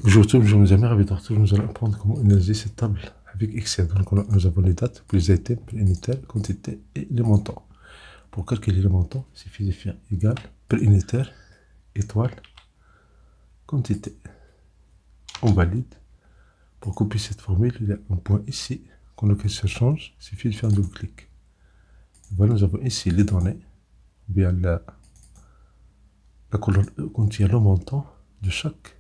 Aujourd'hui, mes amis, ravi de retrouver, nous allons apprendre comment analyser cette table avec Excel. Donc, nous avons les dates, puis les items, puis unitaire, quantité et les montants. Pour calculer les montants, il suffit de faire égal, puis unitaire, étoile, quantité. On valide. Pour copier cette formule, il y a un point ici. Quand le curseur change, il suffit de faire un double-clic. Voilà, nous avons ici les données, ou bien la colonne E contient le montant de chaque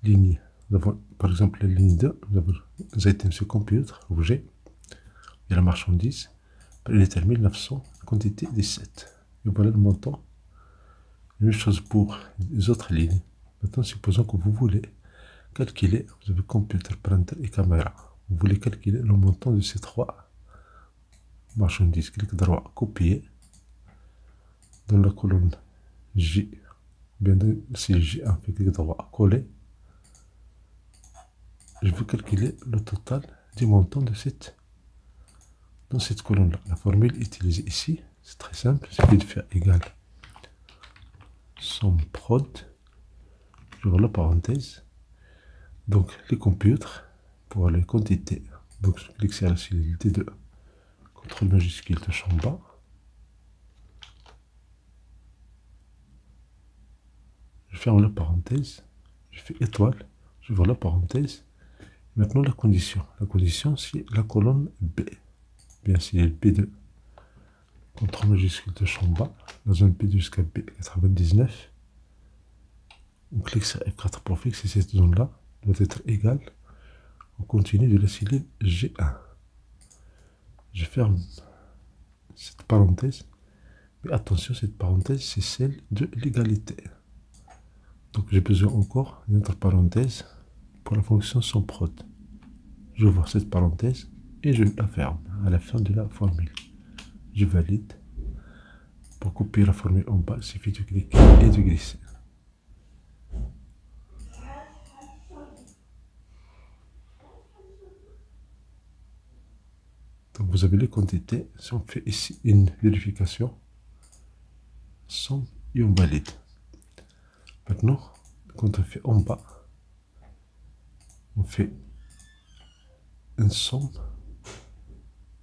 ligne. Nous avons par exemple la ligne 2, nous avons les items sur computer, objet, et la marchandise, elle est 1900, quantité 17. Et voilà le montant. La même chose pour les autres lignes. Maintenant, supposons que vous voulez calculer, vous avez computer, printer et caméra. Vous voulez calculer le montant de ces trois marchandises. Clic droit, copier. Dans la colonne J, bien si J1, clic droit, coller. Je veux calculer le total du montant de dans cette colonne-là. La formule utilisée ici, c'est très simple, il suffit de faire égal somme prod, j'ouvre la parenthèse, donc les computers, pour les quantités, donc je clique sur la cellule D2, CTRL majuscule touche en bas, je ferme la parenthèse, je fais étoile, j'ouvre la parenthèse, maintenant la condition c'est la colonne B, bien c'est B2, CTRL majuscule touche en bas, la zone B2 jusqu'à B99, on clique sur F4 pour fixer cette zone-là, doit être égale au continu de la cellule G1. Je ferme cette parenthèse, mais attention, cette parenthèse, c'est celle de l'égalité. Donc j'ai besoin encore d'une autre parenthèse pour la fonction SUMPROD. J'ouvre cette parenthèse et je la ferme à la fin de la formule. Je valide. Pour copier la formule en bas, il suffit de cliquer et de glisser. Donc vous avez les quantités. Si on fait ici une vérification, somme et on valide. Maintenant, quand on fait en bas, on fait une somme.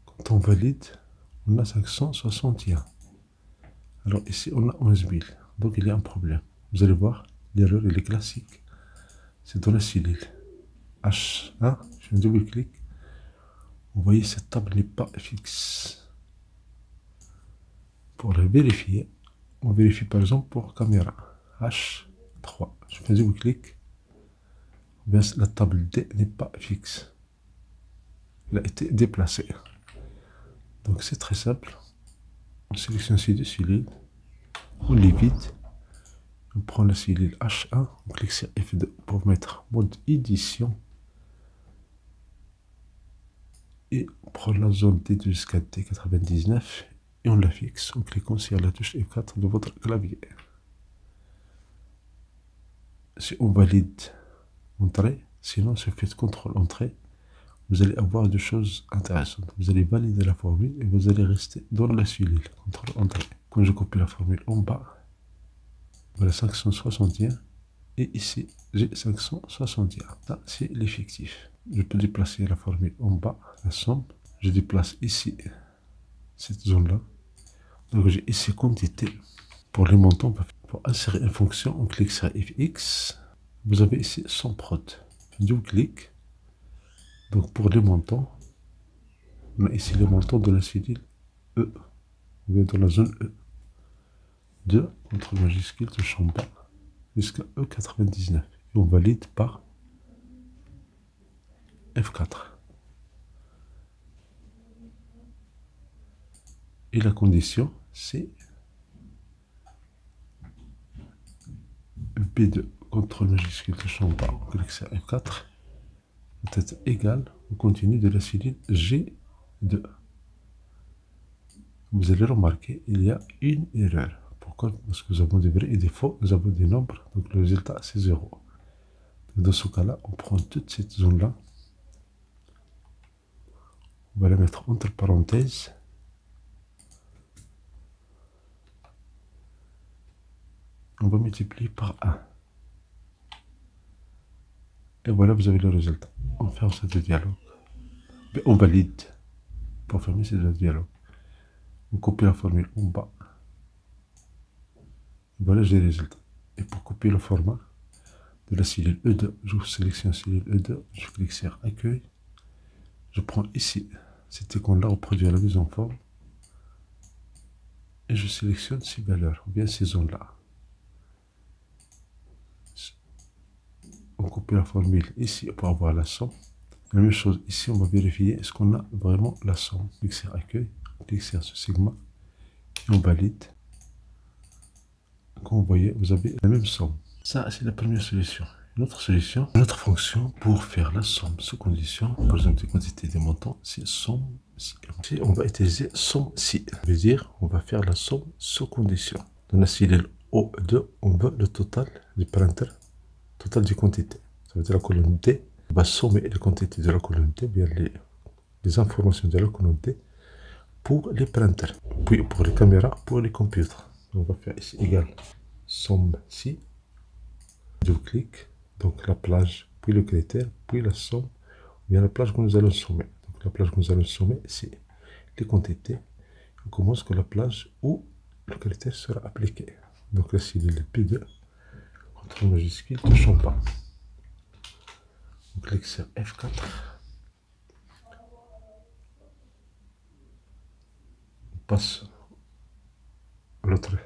Quand on valide, on a 561. Alors ici, on a 11 000. Donc il y a un problème. Vous allez voir, l'erreur, elle est classique. C'est dans la cellule H1. Je fais un double-clic. Vous voyez, cette table n'est pas fixe. Pour la vérifier, on vérifie par exemple pour caméra H3. Je fais un double-clic. La table D n'est pas fixe. Elle a été déplacée. Donc c'est très simple. On sélectionne ces deux cellules. On les vide. On prend la cellule H1. On clique sur F2 pour mettre mode édition. Et on prend la zone D2 jusqu'à D99 et on la fixe en cliquant sur la touche F4 de votre clavier. Si on valide entrée, sinon si vous faites CTRL entrée, vous allez avoir des choses intéressantes. Vous allez valider la formule et vous allez rester dans la cellule. CTRL entrée. Quand je copie la formule en bas, voilà 561 et ici j'ai 561. Ça c'est l'effectif. Je peux déplacer la formule en bas, la somme. Je déplace ici cette zone-là. Donc j'ai ici quantité. Pour les montants, pour insérer une fonction, on clique sur FX. Vous avez ici SUMPROD. Double-clic. Donc pour les montants, on a ici les montants de la cellule E. On vient dans la zone E. 2, entre majuscule, touche en bas, jusqu'à E99. Et on valide par F4. Et la condition, c'est B2, CTRL majuscule, touche en bas, on clique sur F4, doit être égal au continu de la cellule G2. Vous allez remarquer, il y a une erreur. Pourquoi? Parce que nous avons des vrais et des faux, nous avons des nombres, donc le résultat c'est 0. Dans ce cas-là, on prend toute cette zone-là, on va la mettre entre parenthèses, on va multiplier par 1. Et voilà, vous avez le résultat. On ferme ce dialogue. Mais on valide. Pour fermer ce dialogue. On copie la formule en bas. Et voilà, j'ai le résultat. Et pour copier le format de la cellule E2, je sélectionne cellule E2, je clique sur accueil. Je prends ici cet icône-là, reproduire la mise en forme. Et je sélectionne ces valeurs, ou bien ces zones-là. On copie la formule ici pour avoir la somme. La même chose ici, on va vérifier est-ce qu'on a vraiment la somme. On clique sur accueil, on clique sur ce sigma et on valide. Comme vous voyez, vous avez la même somme. Ça, c'est la première solution. Une autre solution, une autre fonction pour faire la somme sous condition, par exemple, des quantités des montants, c'est somme si. On va utiliser somme si. Ça veut dire on va faire la somme sous condition. Dans la cellule O2, on veut le total du paramètre, total des quantités. Ça veut dire la colonne D. On va sommer les quantités de la colonne D, bien les informations de la colonne D pour les printers, puis pour les caméras, pour les computers. On va faire ici égal somme si. Double-clic, donc la plage, puis le critère, puis la somme, ou bien la plage que nous allons sommer. Donc la plage que nous allons sommer, c'est les quantités. On commence que la plage où le critère sera appliqué. Donc là, c'est le P2, contrôle majuscule, ne change pas. On clique sur F4. On passe à l'autre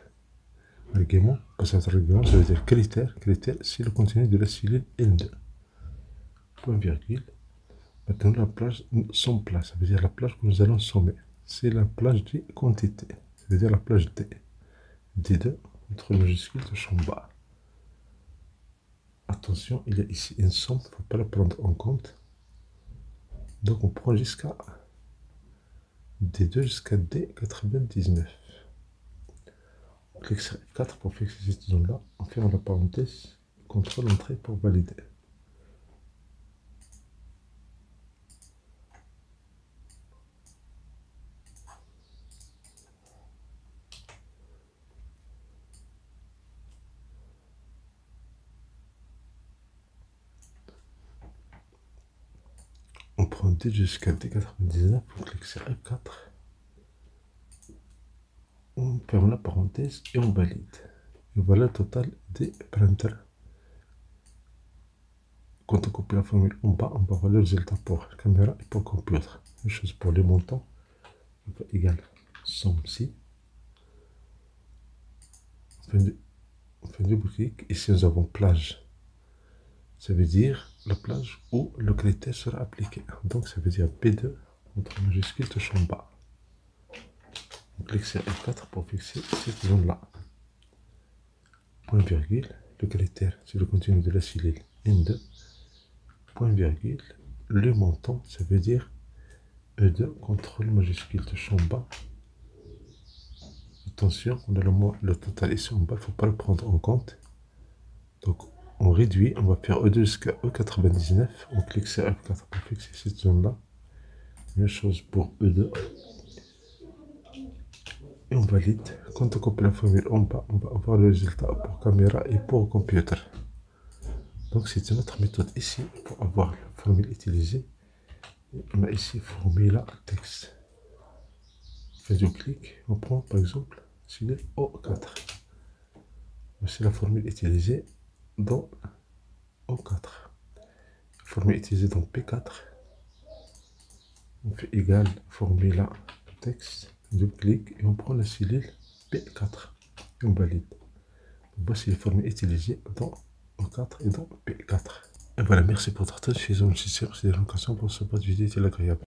argument. Passer à l'autre argument, ça veut dire critère. Critère, c'est le contenu de la cellule N2. Point virgule. Maintenant, la plage somme place. Ça veut dire la plage que nous allons sommer. C'est la plage des quantités. Ça veut dire la plage D. D2, entre majuscule de champ bas. Attention, il y a ici une somme, il ne faut pas la prendre en compte. Donc on prend jusqu'à D2 jusqu'à D99. On clique sur F4 pour fixer cette zone-là. On ferme la parenthèse, contrôle entrée pour valider. On prend D jusqu'à D99, on clique sur F4. On ferme la parenthèse et on valide. Et voilà le total des printers. Quand on copie la formule en bas, on va voir le résultat pour caméra et pour computer. Même chose pour les montants. On va égal somme si. On fait double-clic. Ici, nous avons plage. Ça veut dire la plage où le critère sera appliqué. Donc, ça veut dire P2, entre majuscule touche en bas. On clique sur F4 pour fixer cette zone-là. Point virgule, le critère, c'est le contenu de la cellule N2. Point virgule, le montant, ça veut dire E2, contrôle majuscule touche en bas. Attention, on a le total ici en bas, il ne faut pas le prendre en compte. Donc, on réduit, on va faire E2 jusqu'à E99. On clique sur F4 pour fixer cette zone-là. Même chose pour E2. Et on valide. Quand on copie la formule en bas, on va avoir le résultat pour caméra et pour computer. Donc, c'est une autre méthode ici pour avoir la formule utilisée. Et on a ici formule texte. On fait du clic, on prend par exemple cellule O4. Voici la formule utilisée dans O4. La formule utilisée dans P4. On fait égal formula texte, double clic et on prend la cellule P4 et on valide. Donc voici les formules utilisées dans O4 et dans P4. Et voilà, merci pour votre attention. J'espère que c'est une occasion pour ce pas de vidéo agréable.